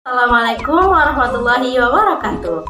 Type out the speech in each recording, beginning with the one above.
Assalamualaikum warahmatullahi wabarakatuh.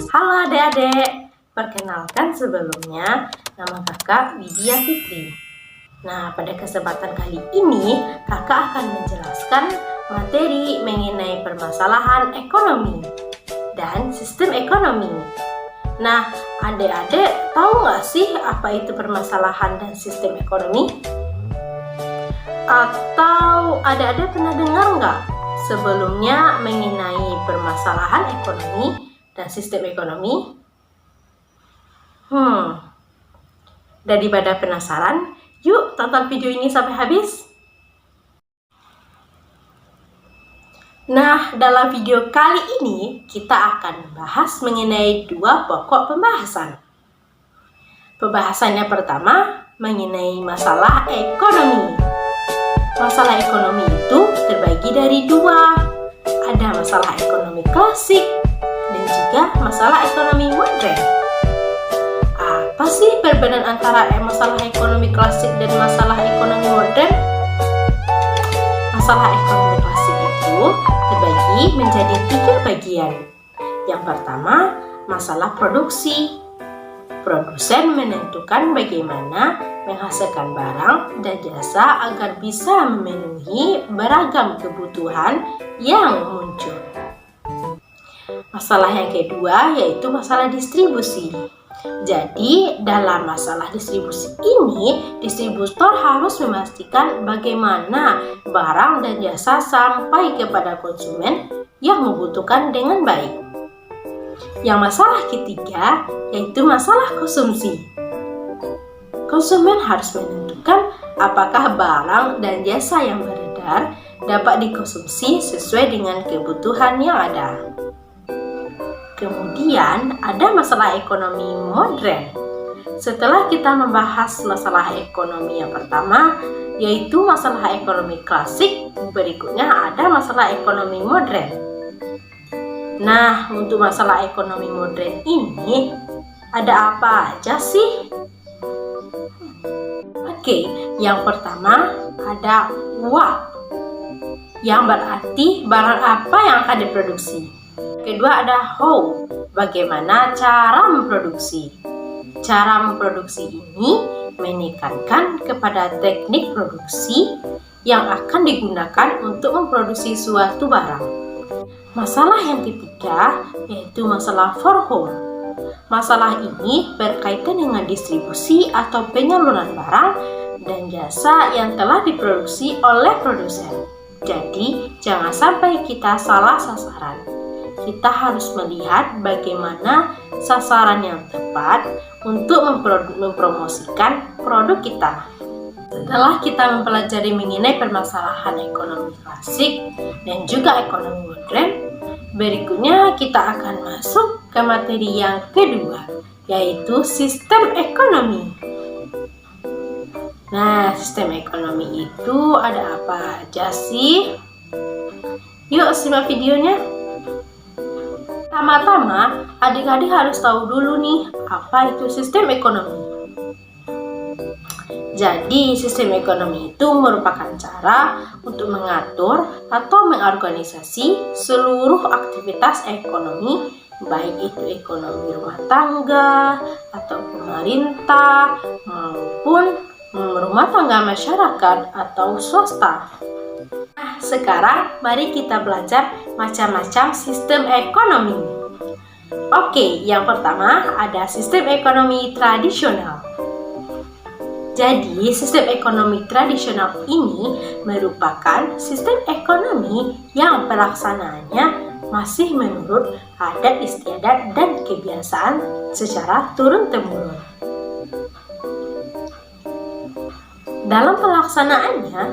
Halo adik-adik, perkenalkan sebelumnya nama kakak Widya Fitri. Nah, pada kesempatan kali ini kakak akan menjelaskan materi mengenai permasalahan ekonomi dan sistem ekonomi. Nah, adik-adik tahu nggak sih apa itu permasalahan dan sistem ekonomi? Atau adik-adik pernah dengar nggak sebelumnya mengenai permasalahan ekonomi dan sistem ekonomi? Daripada penasaran, yuk tonton video ini sampai habis. Nah, dalam video kali ini kita akan membahas mengenai dua pokok pembahasan. Pembahasannya pertama mengenai masalah ekonomi. Masalah ekonomi itu terbagi dari dua. Ada masalah ekonomi klasik dan juga masalah ekonomi modern. Apa sih perbedaan antara masalah ekonomi klasik dan masalah ekonomi modern? Masalah ekonomi klasik itu terbagi menjadi tiga bagian. Yang pertama, masalah produksi. Produsen menentukan bagaimana menghasilkan barang dan jasa agar bisa memenuhi beragam kebutuhan yang muncul. Masalah yang kedua yaitu masalah distribusi. Jadi, dalam masalah distribusi ini, distributor harus memastikan bagaimana barang dan jasa sampai kepada konsumen yang membutuhkan dengan baik. Yang masalah ketiga yaitu masalah konsumsi. Konsumen harus menentukan apakah barang dan jasa yang beredar dapat dikonsumsi sesuai dengan kebutuhan yang ada. Kemudian ada masalah ekonomi modern. Setelah kita membahas masalah ekonomi yang pertama, yaitu masalah ekonomi klasik, berikutnya ada masalah ekonomi modern. Nah, untuk masalah ekonomi modern ini, ada apa aja sih? Oke, yang pertama ada what, yang berarti barang apa yang akan diproduksi. Kedua ada how, bagaimana cara memproduksi. Cara memproduksi ini menekankan kepada teknik produksi yang akan digunakan untuk memproduksi suatu barang. Masalah yang ketiga yaitu masalah for whom. Masalah ini berkaitan dengan distribusi atau penyaluran barang dan jasa yang telah diproduksi oleh produsen. Jadi, jangan sampai kita salah sasaran. Kita harus melihat bagaimana sasaran yang tepat untuk mempromosikan produk kita. Setelah kita mempelajari mengenai permasalahan ekonomi klasik dan juga ekonomi modern, berikutnya kita akan masuk ke materi yang kedua, yaitu sistem ekonomi. Nah, sistem ekonomi itu ada apa aja sih? Yuk simak videonya. Pertama-tama, adik-adik harus tahu dulu nih, apa itu sistem ekonomi. Jadi, sistem ekonomi itu merupakan cara untuk mengatur atau mengorganisasi seluruh aktivitas ekonomi, baik itu ekonomi rumah tangga atau pemerintah maupun rumah tangga masyarakat atau swasta. Nah, sekarang mari kita belajar macam-macam sistem ekonomi. Oke, yang pertama ada sistem ekonomi tradisional. Jadi, sistem ekonomi tradisional ini merupakan sistem ekonomi yang pelaksanaannya masih menurut adat istiadat dan kebiasaan secara turun-temurun. Dalam pelaksanaannya,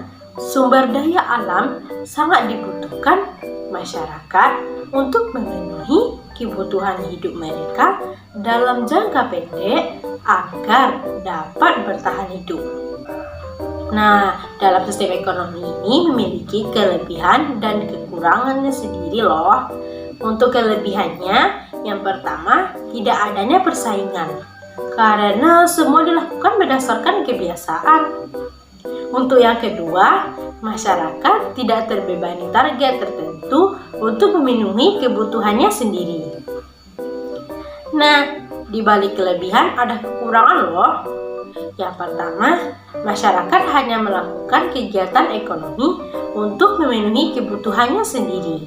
sumber daya alam sangat dibutuhkan masyarakat untuk memenuhi kebutuhan hidup mereka dalam jangka pendek agar dapat bertahan hidup. Nah, dalam sistem ekonomi ini memiliki kelebihan dan kekurangannya sendiri loh. Untuk kelebihannya, yang pertama, tidak adanya persaingan karena semua dilakukan berdasarkan kebiasaan. Untuk yang kedua, masyarakat tidak terbebani target tertentu untuk memenuhi kebutuhannya sendiri. Nah, di balik kelebihan ada kekurangan loh. Yang pertama, masyarakat hanya melakukan kegiatan ekonomi untuk memenuhi kebutuhannya sendiri,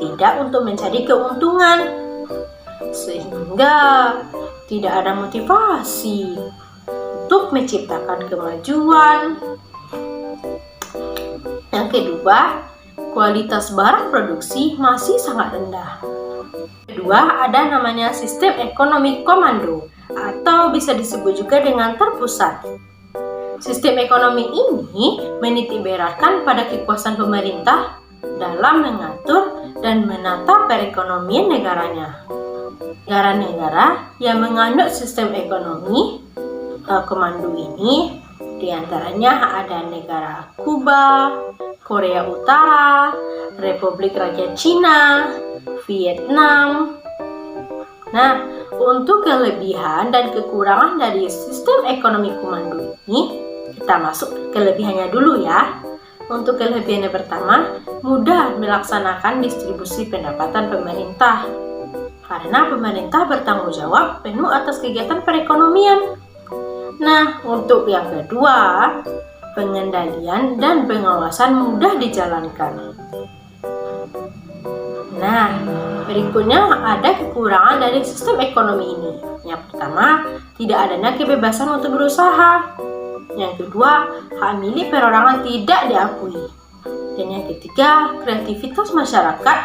tidak untuk mencari keuntungan, sehingga tidak ada motivasi untuk menciptakan kemajuan. Yang kedua, kualitas barang produksi masih sangat rendah. Kedua, ada namanya sistem ekonomi komando atau bisa disebut juga dengan terpusat. Sistem ekonomi ini menitikberatkan pada kekuasaan pemerintah dalam mengatur dan menata perekonomian negaranya. Negara-negara yang menganut sistem ekonomi komando ini diantaranya ada negara Kuba, Korea Utara, Republik Rakyat Cina, Vietnam. Nah, untuk kelebihan dan kekurangan dari sistem ekonomi komando ini, kita masuk ke kelebihannya dulu ya. Untuk kelebihannya pertama, mudah melaksanakan distribusi pendapatan pemerintah. Karena pemerintah bertanggung jawab penuh atas kegiatan perekonomian. Nah, untuk yang kedua, pengendalian dan pengawasan mudah dijalankan. Nah, berikutnya ada kekurangan dari sistem ekonomi ini. Yang pertama, tidak adanya kebebasan untuk berusaha. Yang kedua, hak milik perorangan tidak diakui. Dan yang ketiga, kreativitas masyarakat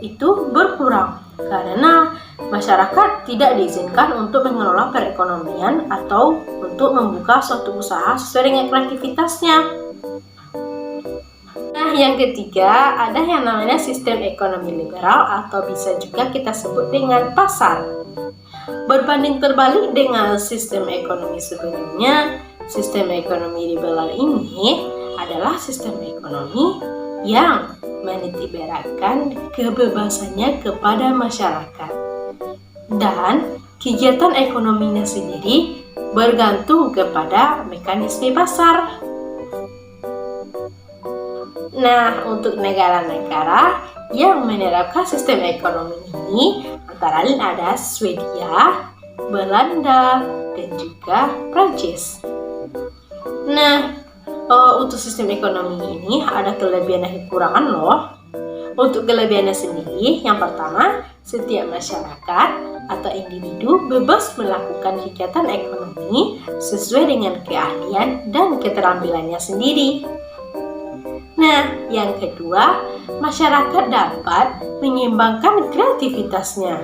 itu berkurang karena masyarakat tidak diizinkan untuk mengelola perekonomian atau untuk membuka suatu usaha sesuai dengan kreativitasnya. Nah, yang ketiga ada yang namanya sistem ekonomi liberal atau bisa juga kita sebut dengan pasar. Berbanding terbalik dengan sistem ekonomi sebelumnya, sistem ekonomi liberal ini adalah sistem ekonomi yang menitikberatkan kebebasannya kepada masyarakat dan kegiatan ekonominya sendiri bergantung kepada mekanisme pasar. Nah, untuk negara-negara yang menerapkan sistem ekonomi ini antara lain ada Swedia, Belanda, dan juga Prancis. Nah, untuk sistem ekonomi ini ada kelebihan dan kekurangan loh. Untuk kelebihannya sendiri, yang pertama, setiap masyarakat atau individu bebas melakukan kegiatan ekonomi sesuai dengan keahlian dan keterampilannya sendiri. Nah, yang kedua, masyarakat dapat menyeimbangkan kreativitasnya.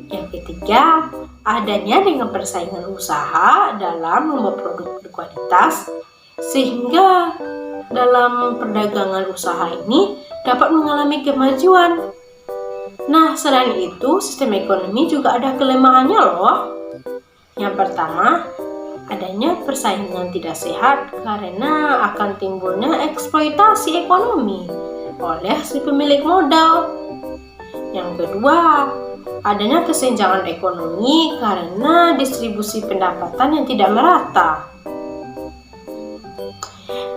Yang ketiga, adanya dengan persaingan usaha dalam membuat produk berkualitas, sehingga dalam perdagangan usaha ini dapat mengalami kemajuan. Nah, selain itu, sistem ekonomi juga ada kelemahannya loh. Yang pertama, adanya persaingan tidak sehat karena akan timbulnya eksploitasi ekonomi oleh si pemilik modal. Yang kedua, adanya kesenjangan ekonomi karena distribusi pendapatan yang tidak merata.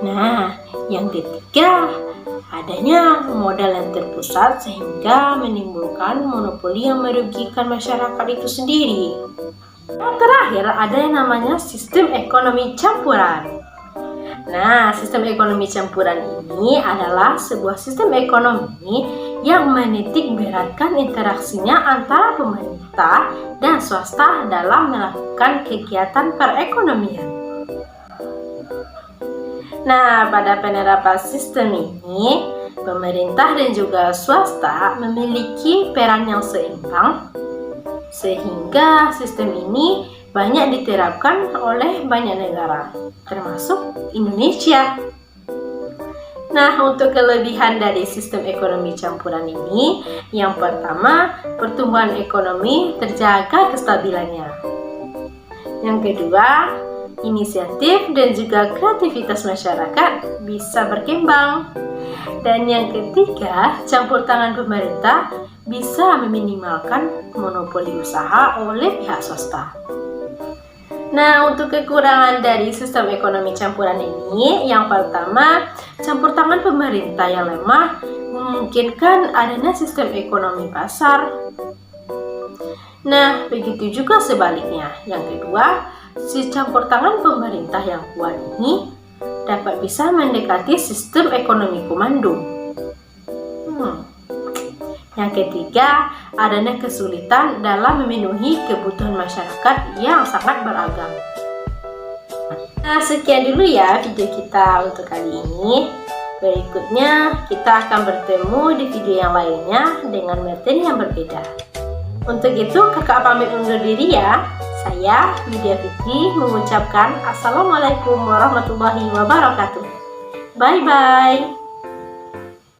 Nah, yang ketiga, adanya modal yang terpusat sehingga menimbulkan monopoli yang merugikan masyarakat itu sendiri. Yang terakhir, ada yang namanya sistem ekonomi campuran. Nah, sistem ekonomi campuran ini adalah sebuah sistem ekonomi yang menitikberatkan interaksinya antara pemerintah dan swasta dalam melakukan kegiatan perekonomian. Nah, pada penerapan sistem ini, pemerintah dan juga swasta memiliki peran yang seimbang, sehingga sistem ini banyak diterapkan oleh banyak negara, termasuk Indonesia. Nah, untuk kelebihan dari sistem ekonomi campuran ini, yang pertama, pertumbuhan ekonomi terjaga kestabilannya. Yang kedua, inisiatif dan juga kreativitas masyarakat bisa berkembang. Dan yang ketiga, campur tangan pemerintah bisa meminimalkan monopoli usaha oleh pihak swasta. Nah, untuk kekurangan dari sistem ekonomi campuran ini, yang pertama, campur tangan pemerintah yang lemah memungkinkan adanya sistem ekonomi pasar. Nah, begitu juga sebaliknya. Yang kedua, si campur tangan pemerintah yang kuat ini dapat bisa mendekati sistem ekonomi komando. Yang ketiga, adanya kesulitan dalam memenuhi kebutuhan masyarakat yang sangat beragam. Nah, sekian dulu ya video kita untuk kali ini. Berikutnya, kita akan bertemu di video yang lainnya dengan materi yang berbeda. Untuk itu, kakak pamit undur diri ya. Saya, Widya Fitri, mengucapkan Assalamualaikum warahmatullahi wabarakatuh. Bye-bye.